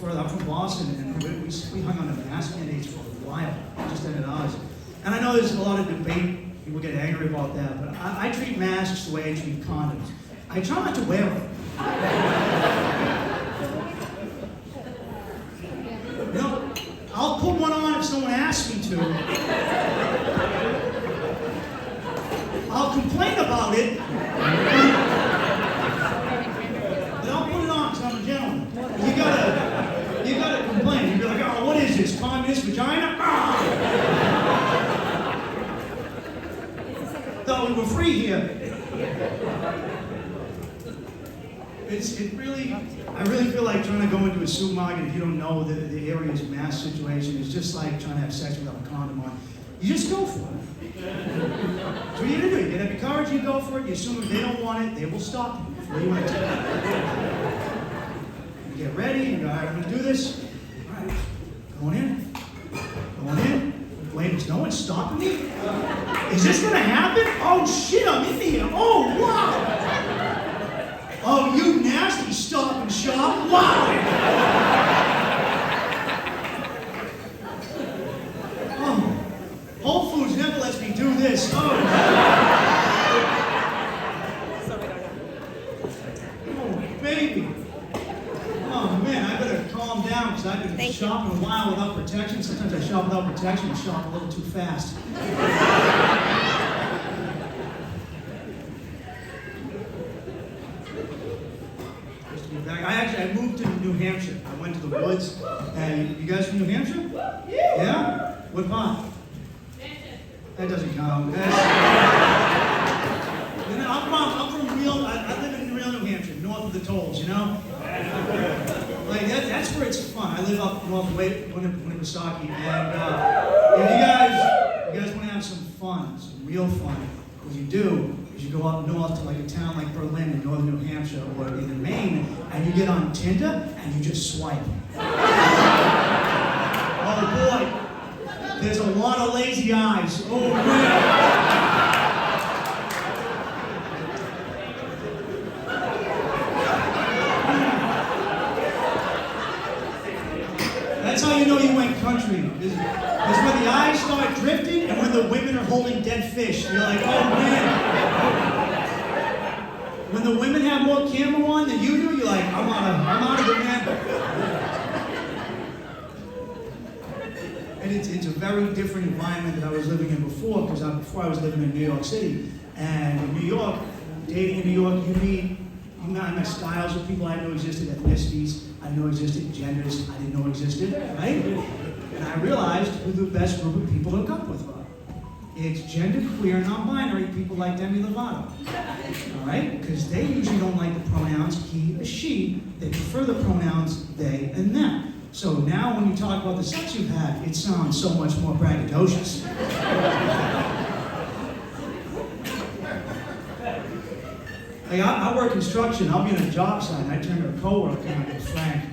further. I'm from Boston, and we hung on to mask mandates for a while, just ended ours. And I know there's a lot of debate, people get angry about that, but I treat masks the way I treat condoms. I try not to wear them. You know, I'll put one on if someone asks me to. I'll complain about it. But I'll put it on because I'm a gentleman. You gotta complain. You'll be like, oh, what is this? Communist vagina? Thought we were free here. I really feel like trying to go into a supermarket if you don't know the area's mask situation is just like trying to have sex without a condom on. You just go for it. That's what you do. You get up your courage, you go for it. You assume if they don't want it, they will stop you before you enter. You get ready, you go, all right, I'm going to do this. All right, going in. Going in. Wait, no one's stopping me? Is this going to happen? Oh, shit, I'm in here. Oh, wow. Oh, you nasty stop and shop. Wow. Oh, Whole Foods never lets me do this. Oh, baby. Oh, man, I better calm down because I've been shopping a while without protection. Sometimes I shop without protection and shop a little too fast. I moved to New Hampshire. I went to the woods. And you guys from New Hampshire? Yeah? What part? That doesn't count. I'm from real, I live in real New Hampshire, north of the tolls, you know? Like that's where it's fun. I live up north of Winnipesaukee, and if you guys want to have some fun, some real fun, what you do is you go up north to like a town like Berlin in northern New Hampshire or in Maine, and you get on Tinder and you just swipe. Oh boy, there's a lot of lazy eyes. Oh man. That's how you know you went country. It's when the eyes start drifting and when the women are holding dead fish. You're like, oh man. When the women have more camera on than you do, you're like, I'm out of the man. And it's a very different environment than I was living in before, because before I was living in New York City. And in New York, dating in New York, I met styles of people I didn't know existed, ethnicities I didn't know existed, genders I didn't know existed, right? And I realized who the best group of people to hook up with were. It's genderqueer, non-binary people like Demi Lovato, all right? Because they usually don't like the pronouns he or she. They prefer the pronouns they and them. So now when you talk about the sex you've had, it sounds so much more braggadocious. Like I work construction, I'll be on a job site, and I turn to a coworker and I go, Frank,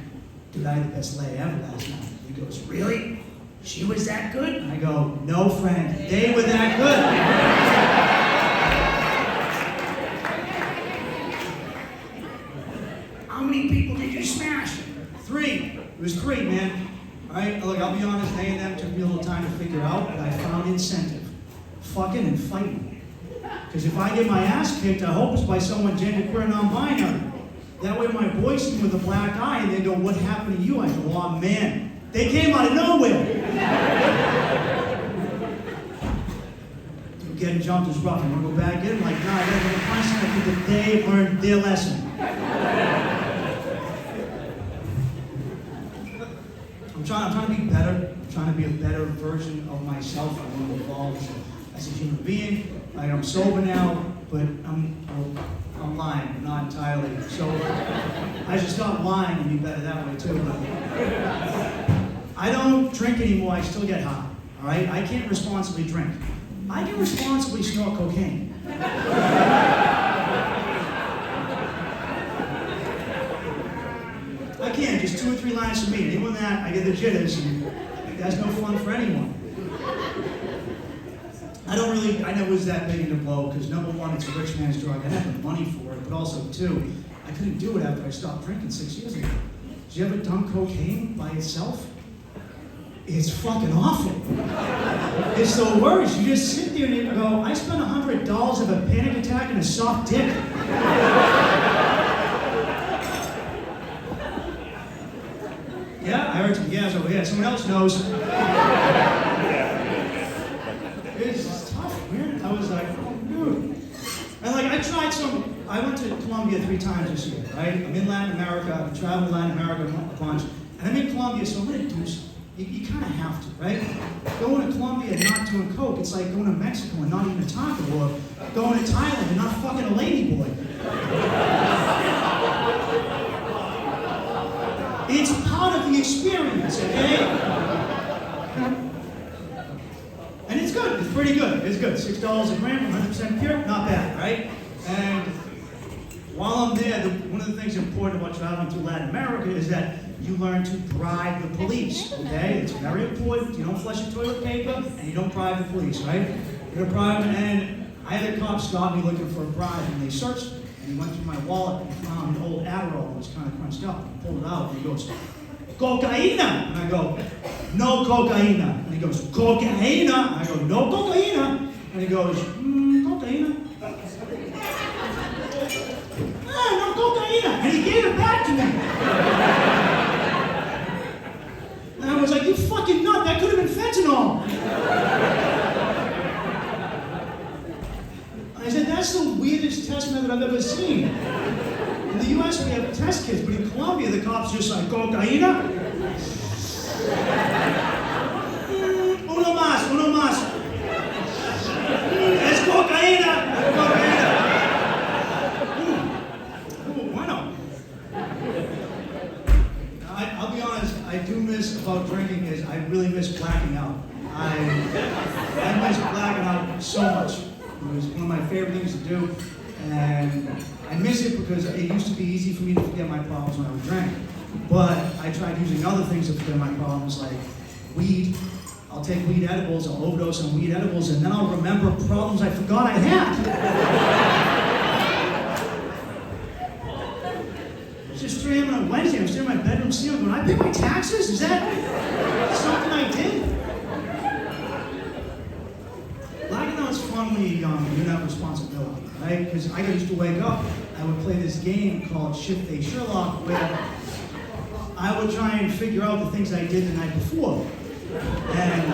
dude, I had the best lay ever last night. He goes, really? She was that good? And I go, no, Frank, they were that good. How many people did you smash? 3. It was 3, man. All right, look, I'll be honest, A&M took me a little time to figure out, but I found incentive. Fucking and fighting. Because if I get my ass kicked, I hope it's by someone genderqueer, non-binary. That way my boys see me with a black eye and they go, what happened to you? I go, oh man, they came out of nowhere. Dude, getting jumped is rough. I'm going to go back in. Like, nah, I got to find something that they learned their lesson. I'm trying to be better. I'm trying to be a better version of myself. I want to evolve as a human being. Like, I'm sober now, but I'm lying, but not entirely. So I should stop lying and be better that way too. But I don't drink anymore. I still get high. All right, I can't responsibly drink. I can responsibly snort cocaine. I can, just 2 or 3 lines for me. Anyone that I get the jitters, and that's no fun for anyone. I never was that big into blow, because number 1, it's a rich man's drug. I had the money for it, but also 2, I couldn't do it after I stopped drinking 6 years ago. Did you ever done cocaine? itself is fucking awful. It's the worst. You just sit there and you go, I spent $100 of a panic attack and a soft dick. Yeah, I heard some gas over here. Someone else knows. It's tough, man. I was like, oh, dude. And like, I went to Colombia 3 times this year, right? I'm in Latin America, I've traveled Latin America a bunch, and I'm in Colombia, so I'm gonna do something. You kind of have to, right? Going to Colombia and not doing coke, it's like going to Mexico and not eating a taco, or going to Thailand and not fucking a ladyboy. It's part of the experience, okay? And it's good, it's pretty good, it's good. $6 a gram, 100% pure, not bad, right? And while I'm there, one of the things important about traveling through Latin America is that you learn to bribe the police, okay? It's very important. You don't flush your toilet paper, and you don't bribe the police, right? You're gonna bribe them, and I had a cop stop me looking for a bribe, and they searched me. And he went through my wallet and found an old Adderall that was kind of crunched up. He pulled it out, and he goes, "Cocaína!" And I go, "No cocaína." And he goes, "Cocaína!" And I go, "No cocaína!" And he goes, "Cocaína." "Ah, no cocaína!" And he gave it back to me. And I was like, "You fucking nut, that could have been fentanyl." I said, "That's the weirdest test method I've ever seen." In the US, we have test kits, but in Colombia, the cops just like, "Cocaína?" Uno más. Es cocaína. Bueno. I'll be honest, I do miss about drinking is I really miss blacking out. I miss blacking out so much. It was one of my favorite things to do, and I miss it because it used to be easy for me to forget my problems when I would drink. But I tried using other things to forget my problems, like weed. I'll take weed edibles, I'll overdose on weed edibles, and then I'll remember problems I forgot I had. It's just 3 a.m. on a Wednesday, I'm staring at my bedroom ceiling going, I pay my taxes? Is that something I did? Blacking out's fun when you're young and you don't have responsibility, right? Because I used to wake up, I would play this game called Shift Day Sherlock, where I would try and figure out the things I did the night before. And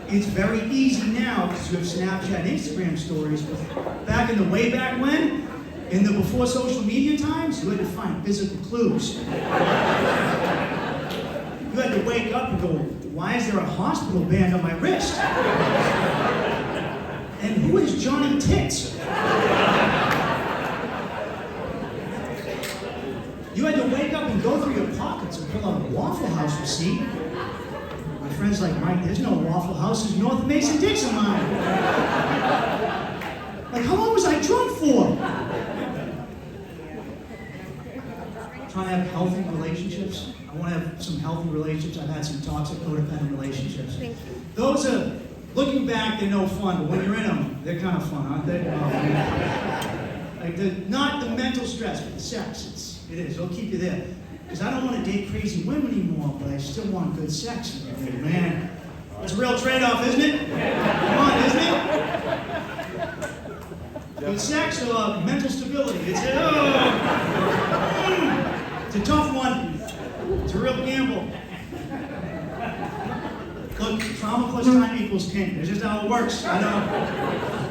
it's very easy now because you have Snapchat and Instagram stories, but back in the way back when, in the before social media times, you had to find physical clues. You had to wake up and go, why is there a hospital band on my wrist? And who is Johnny Tits? You had to wake up and go through your pockets and pull out a Waffle House receipt. My friend's like, Mike, there's no Waffle House, there's North Mason-Dixon line. Like, how long was I drunk for? Trying to have healthy relationships. I want to have some healthy relationships. I've had some toxic, codependent relationships. Thank you. Those are, looking back, they're no fun, but when you're in them, they're kind of fun, aren't they? Like not the mental stress, but the sex. It is. It'll keep you there. Because I don't want to date crazy women anymore, but I still want good sex. Man, it's a real trade-off, isn't it? Come on, isn't it? Good sex or mental stability? It's a tough one. It's a real gamble. Look, trauma plus time equals kink. It's just how it works. I know.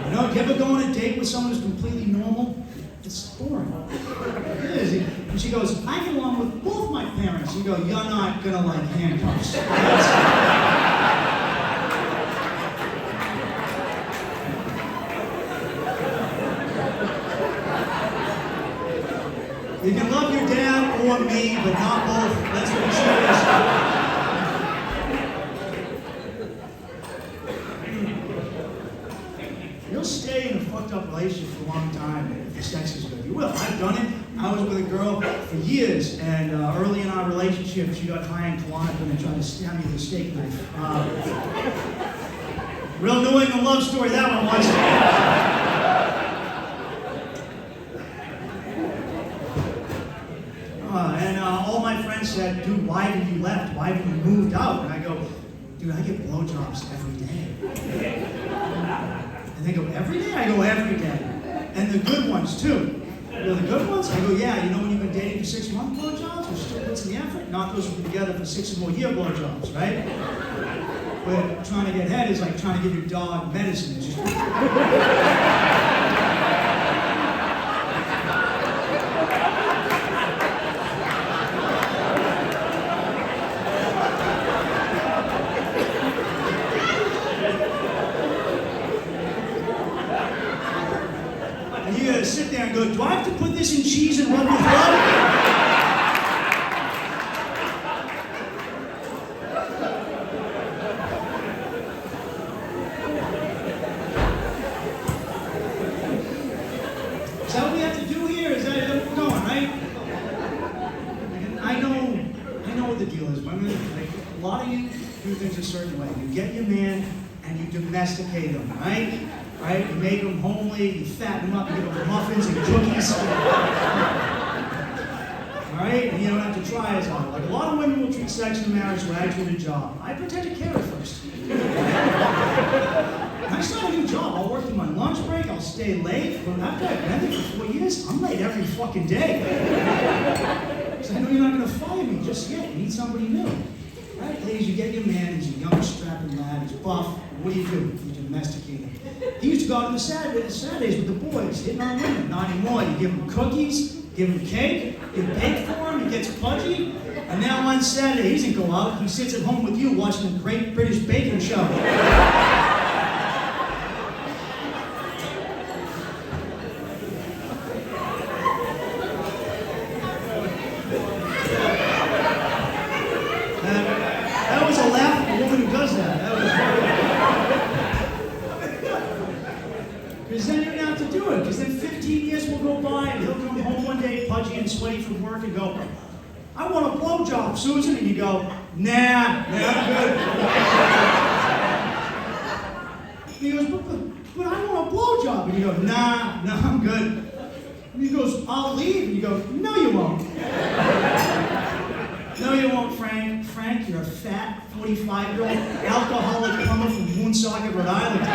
You know, you ever go on a date with someone who's completely normal? It's boring. It is. And she goes, I get along with both my parents. You go, you're not gonna like handcuffs. You can love your dad or me, but not both. Let's be serious. You'll stay in a fucked up relationship for a long time if the sex is good. You will. I've done it. I was with a girl for years, and early in our relationship, she got high in Klonopin and tried to stab me with a steak knife. Real New England love story that one was. And all my friends said, dude, why have you left? Why have you moved out? And I go, dude, I get blowjobs every day. And they go, every day? I go, every day. And the good ones, too. You know, the good ones? I go, yeah, you know when you've been dating for 6 months blowjobs, which still puts in the effort? Knock those together for 6 more year blowjobs, right? But trying to get head is like trying to give your dog medicine. It's just... And you gotta sit there and go, do I have to put this in cheese and rub with blood? Is that what we have to do here? Is that what we're going, right? And I know what the deal is. Women, like, a lot of you do things a certain way. You get your man and you domesticate him, right? Right? You make him homely, you fatten him up, you give him muffins and cookies. Alright? And you don't have to try as hard. Like, a lot of women will treat sex in marriage like actually a job. I pretend to care at first. When I start a new job, I'll work through my lunch break, I'll stay late. But after I've been there for 4 years, I'm late every fucking day. Because I know you're not going to fire me just yet. You need somebody new. Right? Ladies, you get your man, he's a young, strapping lad, he's buff. What do? You domesticate him. He used to go out on the Saturdays with the boys, hitting on women. Not anymore. You give him cookies, give him cake, you bake for him, he gets pudgy. And now on Saturday, he doesn't go out, he sits at home with you watching the Great British Baking Show. That was a laugh of a woman who does that. Because then you're not to do it. Because then 15 years will go by and he'll come home one day pudgy and sweaty from work and go, I want a blowjob, Susan. And you go, nah, I'm good. And he goes, but I want a blowjob. And you go, nah, I'm good. And he goes, I'll leave. And you go, no, you won't. No, you won't, Frank. Frank, you're a fat, 45-year-old alcoholic plumber from Woonsocket, Rhode Island.